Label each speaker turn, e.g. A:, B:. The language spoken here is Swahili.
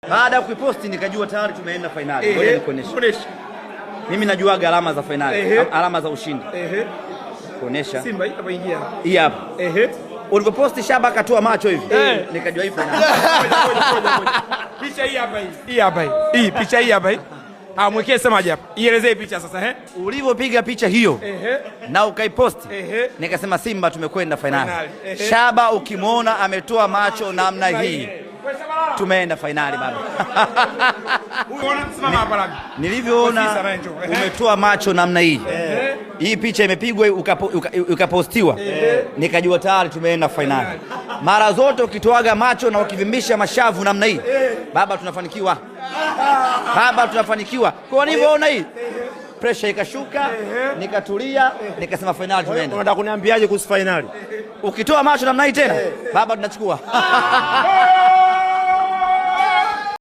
A: Baada ya kuiposti nikajua tayari tumeenda finali. Ngoja nikuoneshe. Mimi najua alama za finali, alama za ushindi. Kuonesha.
B: Simba hapa ingia.
A: Hii hapa. Ulipoposti Shaba akatoa macho hivi. Nikajua hii finali.
B: Picha hii hapa hii. Hii hapa hii. Hii picha hii hapa hii. Mwekee semaje hapa? Ielezee picha sasa
A: Ulivyopiga picha hiyo na ukaiposti nikasema Simba tumekwenda finali. Shaba ukimwona ametoa macho namna hii tumeenda finali baba. Nilivyoona umetoa macho namna hii, hii picha imepigwa ukapostiwa, nikajua tayari tumeenda finali. Mara zote ukitoaga macho na ukivimbisha mashavu namna hii baba, tunafanikiwa baba, tunafanikiwa. Kwa nilivyoona hii pressure ikashuka, nikatulia, nikasema finali tumeenda.
C: Unataka kuniambiaje kuhusu finali?
A: Ukitoa macho namna hii tena baba, tunachukua.